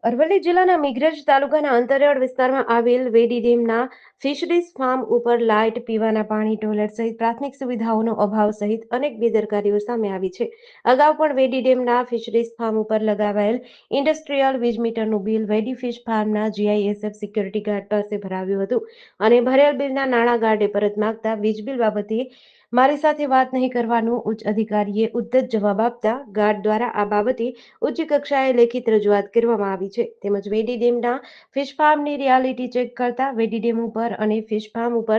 અરવલ્લી જિલ્લાના મેઘરજ તાલુકાના અંતરિયાળ વિસ્તારમાં આવેલ વેડી ડેમના ફિશરીઝ ફાર્મ ઉપર લાઇટ, પીવાના પાણી, ટોયલેટ સહિત પ્રાથમિક સુવિધાઓનો અભાવ સહિત અનેક બેદરકારીઓ સામે આવી છે. અગાઉ પણ વેડી ડેમના ફિશરીઝ ફાર્મ ઉપર લગાવાયેલ ઇન્ડસ્ટ્રીયલ વીજ મીટરનું બિલ વેડી ફિશ ફાર્મના જીઆઈએસએફ સિક્યોરિટી ગાર્ડ પાસે ભરાવ્યું હતું અને ભરેલ બિલના નાણાં ગાર્ડે પરત માંગતા વીજ બિલ બાબતે મારી સાથે વાત નહીં કરવાનું ઉચ્ચ અધિકારીએ ઉદ્ધત જવાબ આપતા ગાર્ડ દ્વારા આ બાબતે ઉચ્ચ કક્ષાએ લેખિત રજૂઆત કરવામાં આવી છે. તેમજ વેડી ડેમના ફિશ ફાર્મની રિયાલિટી ચેક કરતા વેડી ડેમ ઉપર અને ફિશ ફાર્મ ઉપર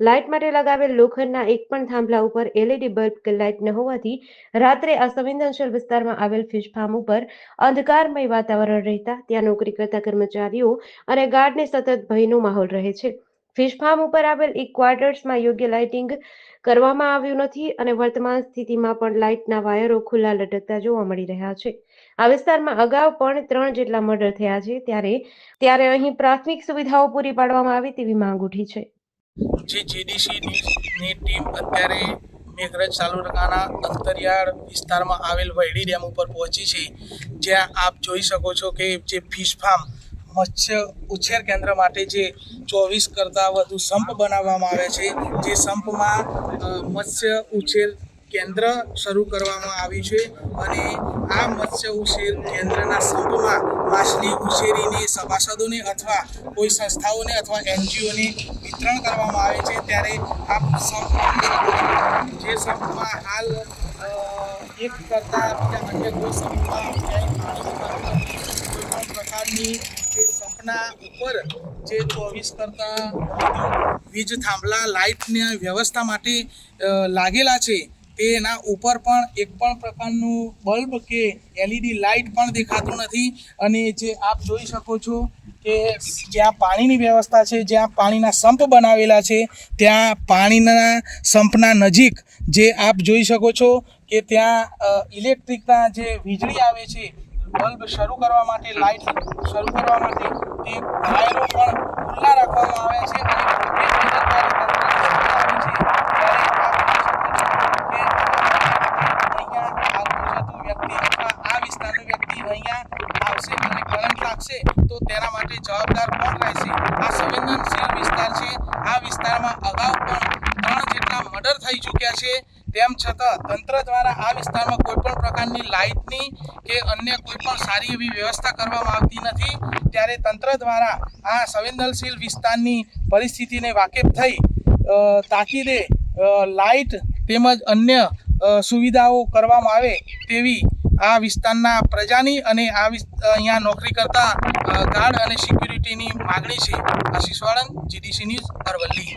લાઇટ માટે લગાવેલ લોખંડના એક પણ થાંભલા ઉપર એલઈડી બલ્બ કે લાઇટ ન હોવાથી રાત્રે આ સંવેદનશીલ વિસ્તારમાં આવેલ ફિશ ફાર્મ ઉપર અંધકારમય વાતાવરણ રહેતા ત્યાં નોકરી કરતા કર્મચારીઓ અને ગાર્ડને સતત ભયનો માહોલ રહે છે. ફિશ ફાર્મ ઉપર આવેલ એક ક્વાર્ટર્સમાં યોગ્ય લાઇટિંગ કરવામાં આવ્યું નથી અને વર્તમાન સ્થિતિમાં પણ લાઇટના વાયરો ખુલ્લા લટકતા જોવા મળી રહ્યા છે. આ વિસ્તારમાં અગાઉ પણ 3 જેટલા મર્ડર થયા છે. ત્યારે અહીં પ્રાથમિક સુવિધાઓ પૂરી પાડવામાં આવે તેવી માંગ ઉઠી છે. જે જીડીસીની ટીમ અત્યારે મેઘરજ તાલુકાના અંતરિયાળ વિસ્તારમાં આવેલ વૈડી ડેમ ઉપર પહોંચી છે, જ્યાં આપ જોઈ શકો છો કે જે ફિશ ફાર્મ મત્સ્ય ઉછેર કેન્દ્ર માટે જે 24 કરતાં વધુ સંપ બનાવવામાં આવે છે, જે સંપમાં મત્સ્ય ઉછેર કેન્દ્ર શરૂ કરવામાં આવ્યું છે અને આ મત્સ્ય ઉછેર કેન્દ્રના સંપમાં માછલી ઉછેરીને સભાસદોને અથવા કોઈ સંસ્થાઓને અથવા એનજીઓને વિતરણ કરવામાં આવે છે. ત્યારે આ સંપ જે સંપમાં હાલ એક કરતાં બીજા અન્ય કોઈ સંપમાં કોઈ પ્રકારની જે સંપના ઉપર જે 24 કરતાં વીજ થાંભલા લાઇટની વ્યવસ્થા માટે લાગેલા છે, તેના ઉપર પણ એક પણ પ્રકારનું બલ્બ કે એલઈડી લાઇટ પણ દેખાતું નથી. અને જે આપ જોઈ શકો છો કે જ્યાં પાણીની વ્યવસ્થા છે, જ્યાં પાણીના સંપ બનાવેલા છે, ત્યાં પાણીના સંપના નજીક જે આપ જોઈ શકો છો કે ત્યાં ઇલેક્ટ્રિકના જે વીજળી આવે છે, બલ્બ શરૂ કરવા માટે, લાઇટ શરૂ કરવા માટે તે વાયરો પણ ખુલ્લા રાખવામાં આવ્યા છે અને તો તેના માટે જવાબદાર કોણ રહેશે? આ સંવેદનશીલ વિસ્તાર છે. આ વિસ્તારમાં અગાઉ પણ 3 જેટલા મર્ડર થઈ ચૂક્યા છે. તેમ છતાં તંત્ર દ્વારા આ વિસ્તારમાં કોઈ પણ પ્રકારની લાઇટની કે અન્ય કોઈ પણ સારી એવી વ્યવસ્થા કરવામાં આવતી નથી. ત્યારે તંત્ર દ્વારા આ સંવેદનશીલ વિસ્તારની પરિસ્થિતિને વાકેફ થઈ તાકીદે લાઇટ તેમજ અન્ય સુવિધાઓ કરવામાં આવે તેવી આ વિસ્તારના પ્રજાની અને અહીંયા નોકરી કરતા ગાર્ડ અને સિક્યુરિટીની માગણી છે. આશીષ વાળંદ, જીડીસી ન્યૂઝ, અરવલ્લી.